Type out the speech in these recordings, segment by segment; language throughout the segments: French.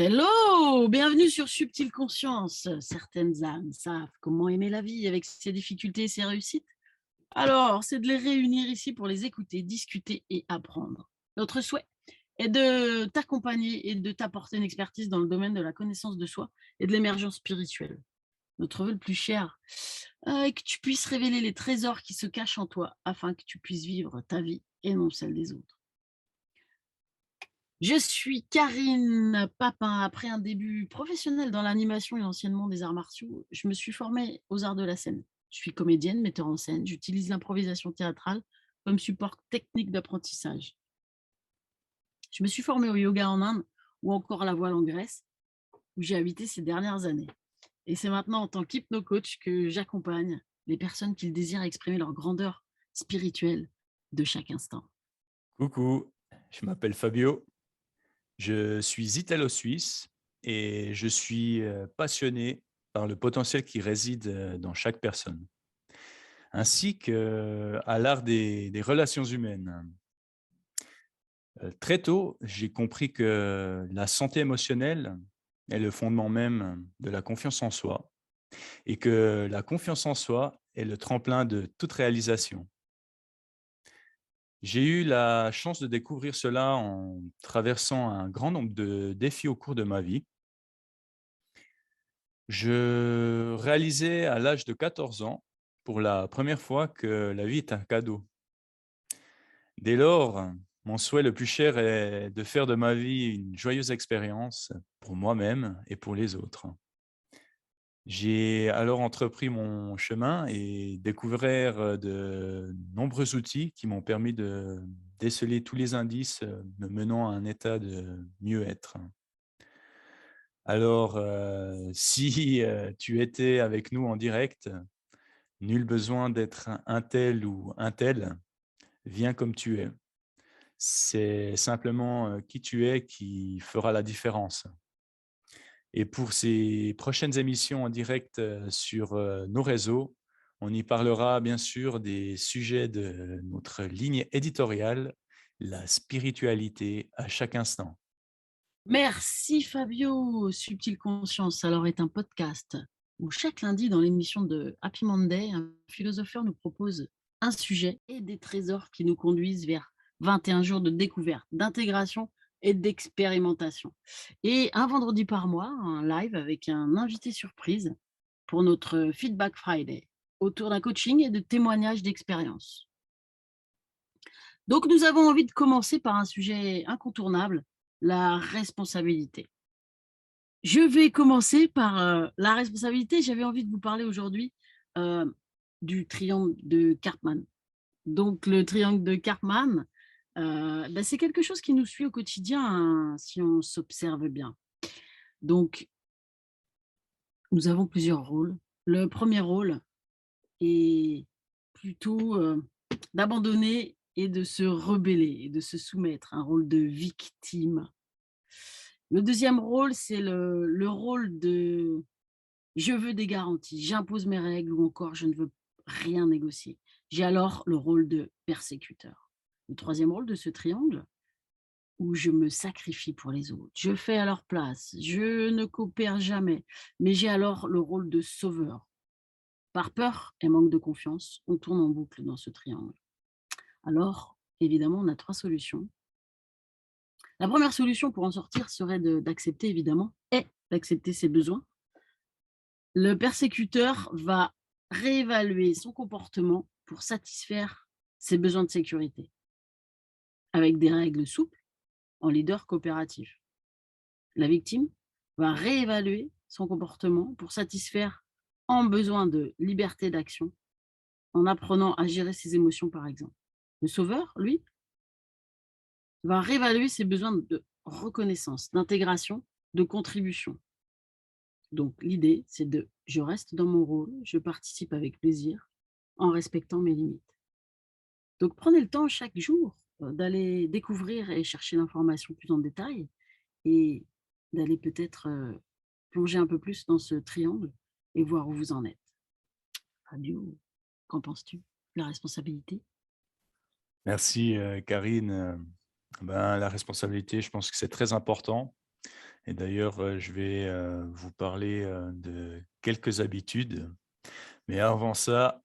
Hello, bienvenue sur Subtile Conscience. Certaines âmes savent comment aimer la vie avec ses difficultés et ses réussites. Alors, c'est de les réunir ici pour les écouter, discuter et apprendre. Notre souhait est de t'accompagner et de t'apporter une expertise dans le domaine de la connaissance de soi et de l'émergence spirituelle. Notre vœu le plus cher est que tu puisses révéler les trésors qui se cachent en toi afin que tu puisses vivre ta vie et non celle des autres. Je suis Karine Papin. Après un début professionnel dans l'animation et l'enseignement des arts martiaux, je me suis formée aux arts de la scène. Je suis comédienne, metteur en scène. J'utilise l'improvisation théâtrale comme support technique d'apprentissage. Je me suis formée au yoga en Inde ou encore à la voile en Grèce, où j'ai habité ces dernières années. Et c'est maintenant en tant qu'hypno-coach que j'accompagne les personnes qui désirent exprimer leur grandeur spirituelle de chaque instant. Coucou, je m'appelle Fabio, je suis italo-suisse et je suis passionné par le potentiel qui réside dans chaque personne, ainsi qu'à l'art des relations humaines. Très tôt, j'ai compris que la santé émotionnelle est le fondement même de la confiance en soi et que la confiance en soi est le tremplin de toute réalisation. J'ai eu la chance de découvrir cela en traversant un grand nombre de défis au cours de ma vie. Je réalisais à l'âge de 14 ans, pour la première fois, que la vie est un cadeau. Dès lors, mon souhait le plus cher est de faire de ma vie une joyeuse expérience pour moi-même et pour les autres. J'ai alors entrepris mon chemin et découvert de nombreux outils qui m'ont permis de déceler tous les indices me menant à un état de mieux-être. Alors, si tu étais avec nous en direct, nul besoin d'être un tel ou un tel, viens comme tu es. C'est simplement qui tu es qui fera la différence. Et pour ces prochaines émissions en direct, sur, nos réseaux, on y parlera bien sûr des sujets de notre ligne éditoriale, la spiritualité à chaque instant. Merci Fabio. Subtile Conscience alors est un podcast où chaque lundi dans l'émission de Happy Monday, un philosopheur nous propose un sujet et des trésors qui nous conduisent vers 21 jours de découverte, d'intégration et d'expérimentation. Et un vendredi par mois, un live avec un invité surprise pour notre Feedback Friday autour d'un coaching et de témoignages d'expérience. Donc nous avons envie de commencer par un sujet incontournable, la responsabilité. Je vais commencer par, la responsabilité. J'avais envie de vous parler aujourd'hui, heu, du triangle de Karpman. Donc le triangle de Karpman, c'est quelque chose qui nous suit au quotidien, hein, si on s'observe bien. Donc nous avons plusieurs rôles. Le premier rôle est plutôt, d'abandonner et de se rebeller et de se soumettre, un rôle de victime. Le deuxième rôle, c'est le rôle de je veux des garanties, j'impose mes règles ou encore je ne veux rien négocier. J'ai alors le rôle de persécuteur. Le troisième rôle de ce triangle, où je me sacrifie pour les autres. Je fais à leur place, je ne coopère jamais, mais j'ai alors le rôle de sauveur. Par peur et manque de confiance, on tourne en boucle dans ce triangle. Alors, évidemment, on a trois solutions. La première solution pour en sortir serait d'accepter, évidemment, et d'accepter ses besoins. Le persécuteur va réévaluer son comportement pour satisfaire ses besoins de sécurité, avec des règles souples en leader coopératif. La victime va réévaluer son comportement pour satisfaire en besoin de liberté d'action, en apprenant à gérer ses émotions, par exemple. Le sauveur, lui, va réévaluer ses besoins de reconnaissance, d'intégration, de contribution. Donc l'idée, c'est de je reste dans mon rôle, je participe avec plaisir, en respectant mes limites. Donc prenez le temps chaque jour, d'aller découvrir et chercher l'information plus en détail et d'aller peut-être, plonger un peu plus dans ce triangle et voir où vous en êtes. Fabio, qu'en penses-tu? La responsabilité? Merci, Karine, la responsabilité, je pense que c'est très important Et d'ailleurs, je vais vous parler de quelques habitudes. Mais avant ça,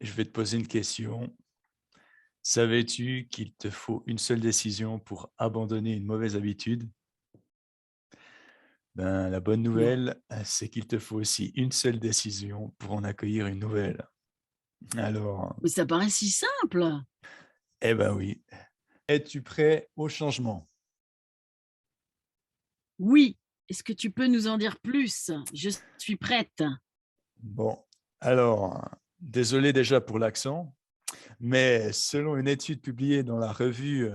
je vais te poser une question. Savais-tu qu'il te faut une seule décision pour abandonner une mauvaise habitude? Ben, la bonne Non, nouvelle, c'est qu'il te faut aussi une seule décision pour en accueillir une nouvelle. Alors, mais ça paraît si simple. eh ben oui. Es-tu prêt au changement? Oui, est-ce que tu peux nous en dire plus? Je suis prête. Bon, alors, désolé déjà pour l'accent, mais selon une étude publiée dans la revue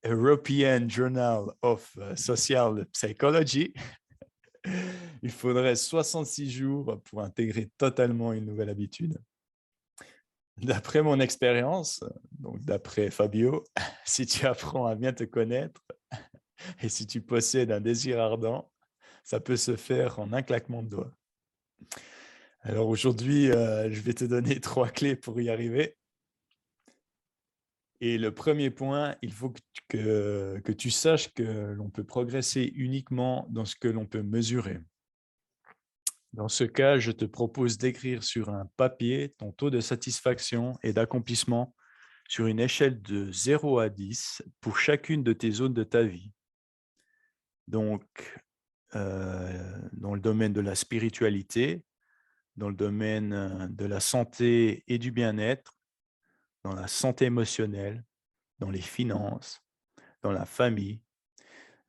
European Journal of Social Psychology, il faudrait 66 jours pour intégrer totalement une nouvelle habitude. D'après mon expérience, donc d'après Fabio, si tu apprends à bien te connaître et si tu possèdes un désir ardent, ça peut se faire en un claquement de doigts. Alors aujourd'hui, je vais te donner 3 clés pour y arriver. Et le premier point, il faut que tu saches que l'on peut progresser uniquement dans ce que l'on peut mesurer. Dans ce cas, je te propose d'écrire sur un papier ton taux de satisfaction et d'accomplissement sur une échelle de 0 à 10 pour chacune de tes zones de ta vie. Donc, dans le domaine de la spiritualité, dans le domaine de la santé et du bien-être, dans la santé émotionnelle, dans les finances, dans la famille,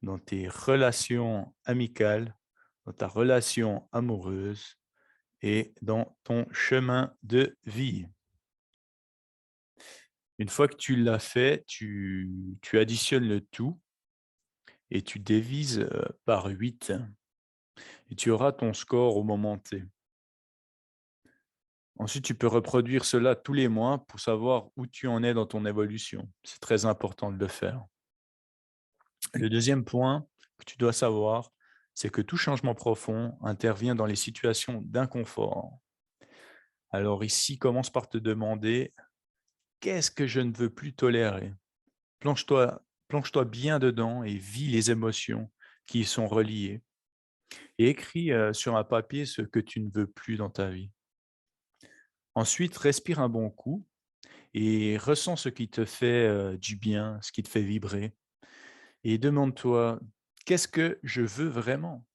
dans tes relations amicales, dans ta relation amoureuse et dans ton chemin de vie. Une fois que tu l'as fait, tu additionnes le tout et tu divises par 8 et tu auras ton score au moment T. Ensuite, tu peux reproduire cela tous les mois pour savoir où tu en es dans ton évolution. C'est très important de le faire. Le deuxième point que tu dois savoir, c'est que tout changement profond intervient dans les situations d'inconfort. Alors ici, commence par te demander: qu'est-ce que je ne veux plus tolérer? Plonge-toi bien dedans et vis les émotions qui y sont reliées. Et écris sur un papier ce que tu ne veux plus dans ta vie. Ensuite, respire un bon coup et ressens ce qui te fait du bien, ce qui te fait vibrer. Et demande-toi: qu'est-ce que je veux vraiment?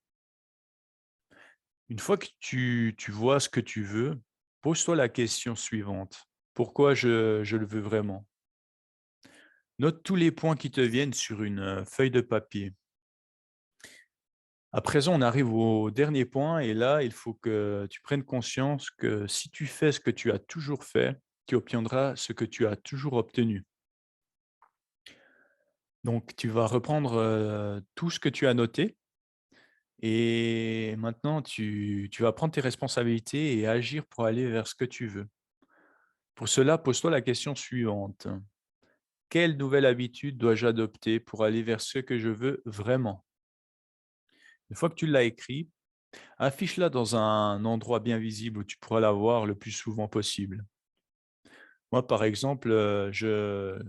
Une fois que tu vois ce que tu veux, pose-toi la question suivante: pourquoi je le veux vraiment? Note tous les points qui te viennent sur une feuille de papier. À présent, on arrive au dernier point et là, il faut que tu prennes conscience que si tu fais ce que tu as toujours fait, tu obtiendras ce que tu as toujours obtenu. Donc, tu vas reprendre tout ce que tu as noté et maintenant, tu vas prendre tes responsabilités et agir pour aller vers ce que tu veux. Pour cela, pose-toi la question suivante: quelle nouvelle habitude dois-je adopter pour aller vers ce que je veux vraiment? Une fois que tu l'as écrit, affiche-la dans un endroit bien visible où tu pourras la voir le plus souvent possible. Moi, par exemple, je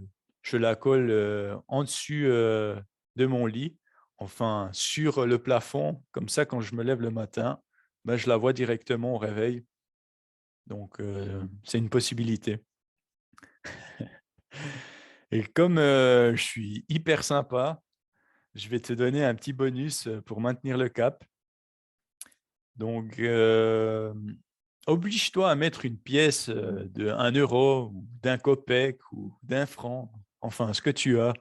la colle en dessus de mon lit, enfin sur le plafond, comme ça, quand je me lève le matin, ben, je la vois directement au réveil. Donc, c'est une possibilité. Et comme je suis hyper sympa, je vais te donner un petit bonus pour maintenir le cap. Donc, oblige-toi à mettre une pièce de 1 € ou d'un copec ou d'un franc, enfin ce que tu as.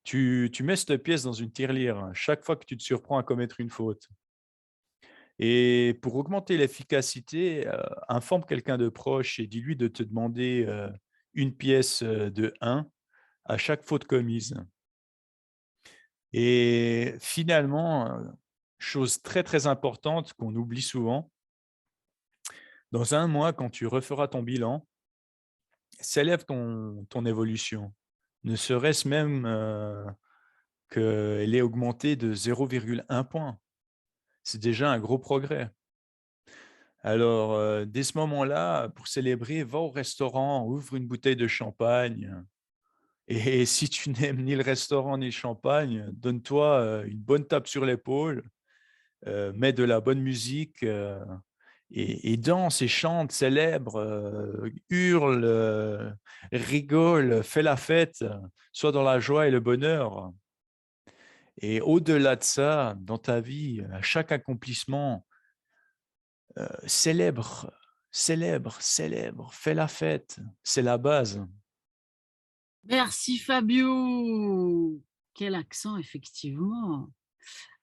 Tu mets cette pièce dans une tirelire chaque fois que tu te surprends à commettre une faute. Et pour augmenter l'efficacité, informe quelqu'un de proche et dis-lui de te demander une pièce de 1 à chaque faute commise. Et finalement, chose très très importante qu'on oublie souvent, dans 1 mois, quand tu referas ton bilan, célèbre ton évolution. Ne serait-ce même qu'elle ait augmenté de 0,1 point. C'est déjà un gros progrès. Alors, dès ce moment-là, pour célébrer, va au restaurant, ouvre une bouteille de champagne, Et si tu n'aimes ni le restaurant ni le champagne, donne-toi, une bonne tape sur l'épaule, mets de la bonne musique, et danse et chante, célèbre, hurle, rigole, fais la fête, sois dans la joie et le bonheur. Et au-delà de ça, dans ta vie, à chaque accomplissement, célèbre, célèbre, célèbre, fais la fête, c'est la base. Merci Fabio! Quel accent, effectivement.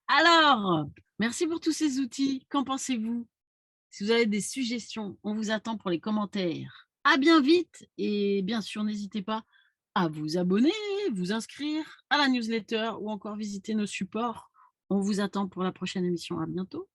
Alors, merci pour tous ces outils. Qu'en pensez-vous? Si vous avez des suggestions, on vous attend pour les commentaires. À bien vite et bien sûr, n'hésitez pas à vous abonner, vous inscrire à la newsletter ou encore visiter nos supports. On vous attend pour la prochaine émission. À bientôt.